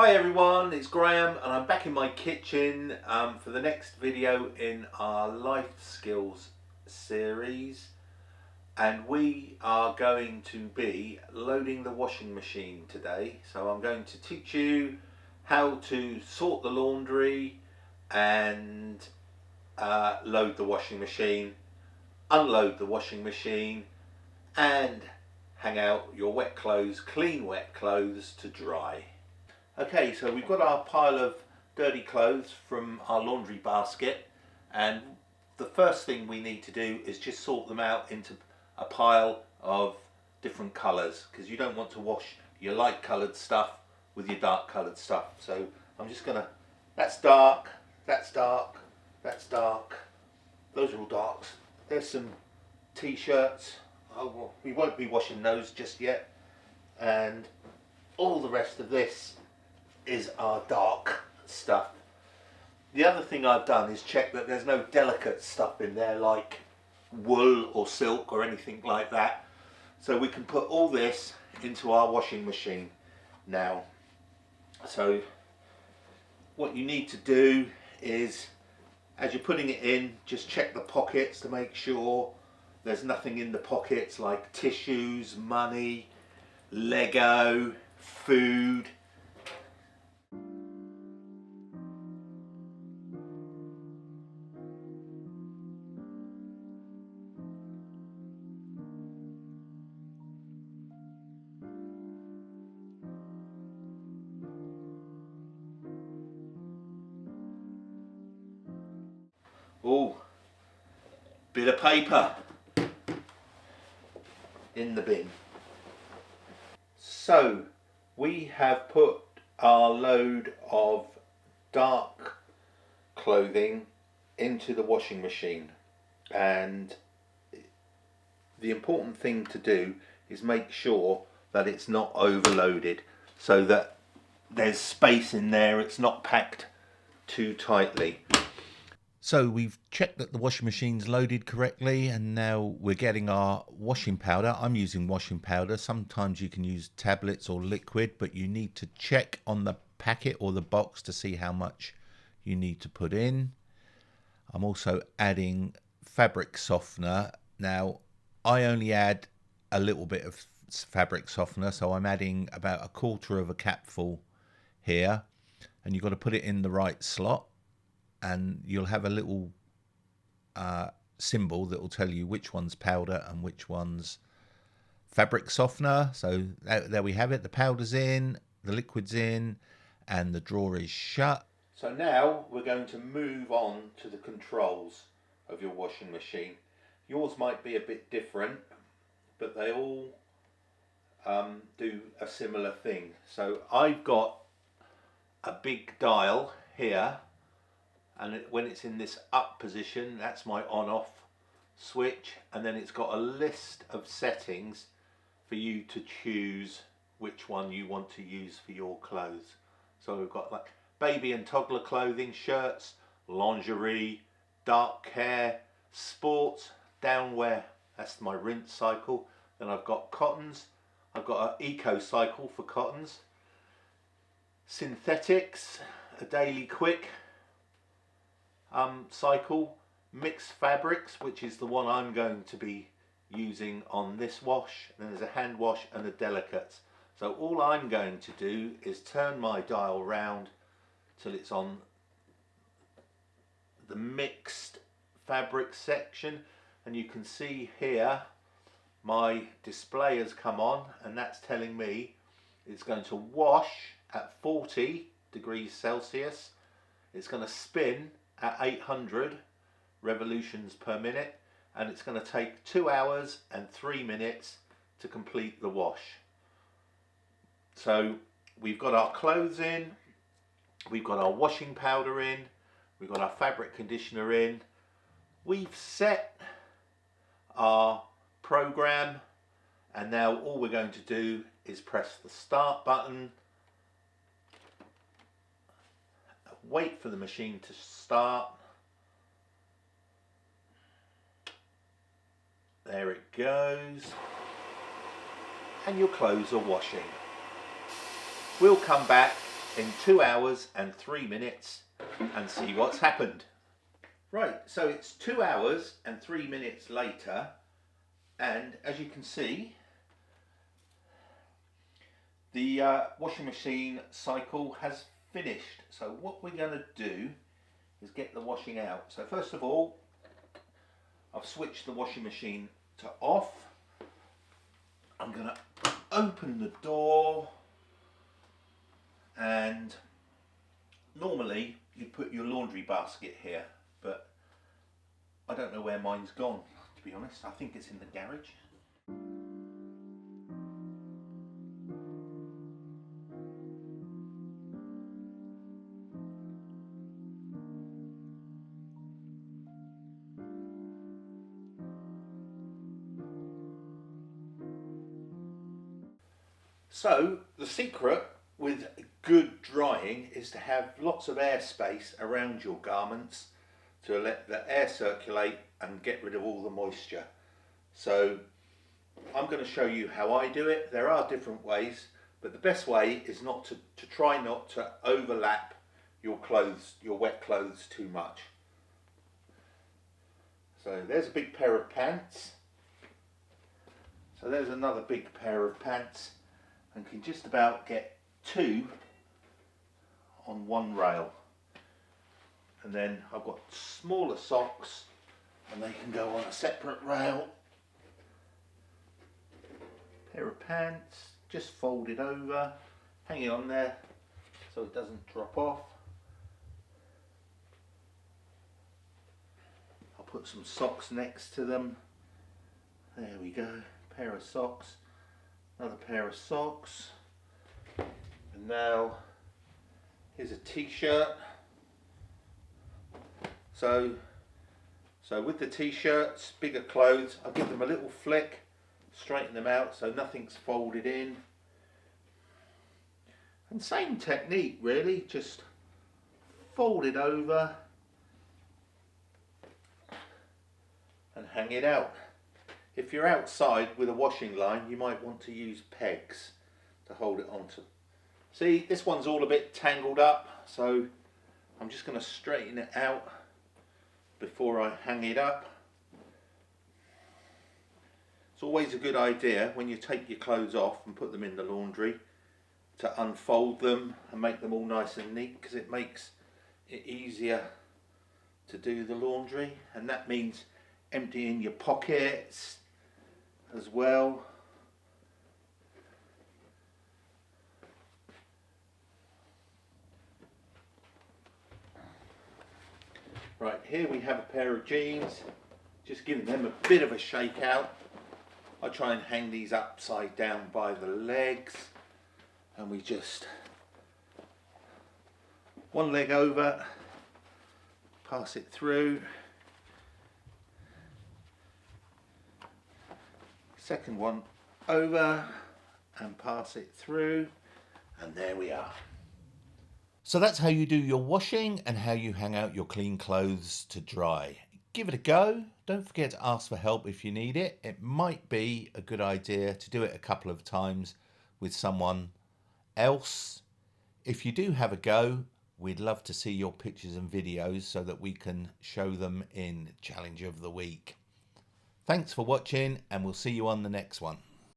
Hi everyone, it's Graham and I'm back in my kitchen for the next video in our life skills series, and we are going to be loading the washing machine today. So I'm going to teach you how to sort the laundry and load the washing machine, unload the washing machine and hang out your wet clothes, clean wet clothes to dry. Okay, so we've got our pile of dirty clothes from our laundry basket, and the first thing we need to do is just sort them out into a pile of different colours, because you don't want to wash your light coloured stuff with your dark coloured stuff. So I'm just gonna, that's dark, that's dark, that's dark, those are all darks. There's some t-shirts, oh, well, we won't be washing those just yet, and all the rest of this is our dark stuff. The other thing I've done is check that there's no delicate stuff in there like wool or silk or anything like that, so we can put all this into our washing machine now. So what you need to do is, as you're putting it in, just check the pockets to make sure there's nothing in the pockets like tissues, money, Lego, food. Oh, bit of paper in the bin. So we have put our load of dark clothing into the washing machine, and the important thing to do is make sure that it's not overloaded, so that there's space in there, it's not packed too tightly. So we've checked that the washing machine's loaded correctly, and now we're getting our washing powder. I'm using washing powder. Sometimes you can use tablets or liquid, but you need to check on the packet or the box to see how much you need to put in. I'm also adding fabric softener. Now, I only add a little bit of fabric softener, so I'm adding about 1/4 of a capful here, and you've got to put it in the right slot, and you'll have a little symbol that will tell you which one's powder and which one's fabric softener. So there we have it. The powder's in, the liquid's in, and the drawer is shut. So now we're going to move on to the controls of your washing machine. Yours might be a bit different, but they all do a similar thing. So I've got a big dial here, and when it's in this up position, that's my on-off switch, and then it's got a list of settings for you to choose which one you want to use for your clothes. So we've got like baby and toddler clothing, shirts, lingerie, dark care, sports, downwear, that's my rinse cycle. Then I've got cottons, I've got an eco cycle for cottons, synthetics, a daily quick cycle, mixed fabrics, which is the one I'm going to be using on this wash, and then there's a hand wash and a delicates. So all I'm going to do is turn my dial round till it's on the mixed fabric section, and you can see here my display has come on, and that's telling me it's going to wash at 40 degrees Celsius. It's going to spin at 800 revolutions per minute, and it's going to take 2 hours and 3 minutes to complete the wash. So we've got our clothes in, we've got our washing powder in, we've got our fabric conditioner in, we've set our program, and now all we're going to do is press the start button, wait for the machine to start. There it goes, and your clothes are washing. We'll come back in 2 hours and 3 minutes and see what's happened. Right, so it's 2 hours and 3 minutes later, and as you can see, the washing machine cycle has finished. So what we're going to do is get the washing out. So first of all, I've switched the washing machine to off. I'm going to open the door, and normally you put your laundry basket here, but I don't know where mine's gone, to be honest. I think it's in the garage. So the secret with good drying is to have lots of airspace around your garments to let the air circulate and get rid of all the moisture. So I'm going to show you how I do it. There are different ways, but the best way is not to try not to overlap your clothes, your wet clothes, too much. So there's a big pair of pants. So there's another big pair of pants, and can just about get two on one rail. And then I've got smaller socks, and they can go on a separate rail. Pair of pants, just folded over, hanging on there so it doesn't drop off. I'll put some socks next to them. There we go, pair of socks, another pair of socks, and now here's a t-shirt. So with the t-shirts, bigger clothes, I'll give them a little flick, straighten them out so nothing's folded in. And same technique really, just fold it over and hang it out. If you're outside with a washing line, you might want to use pegs to hold it onto. See, this one's all a bit tangled up, so I'm just going to straighten it out before I hang it up. It's always a good idea when you take your clothes off and put them in the laundry to unfold them and make them all nice and neat, because it makes it easier to do the laundry, and that means emptying your pockets as well. Right, here we have a pair of jeans, just giving them a bit of a shake out. I try and hang these upside down by the legs, and we just one leg over, pass it through, second one over and pass it through, and there we are. So that's how you do your washing and how you hang out your clean clothes to dry. Give it a go. Don't forget to ask for help if you need it. It might be a good idea to do it a couple of times with someone else. If you do have a go, we'd love to see your pictures and videos so that we can show them in Challenge of the Week. Thanks for watching, and we'll see you on the next one.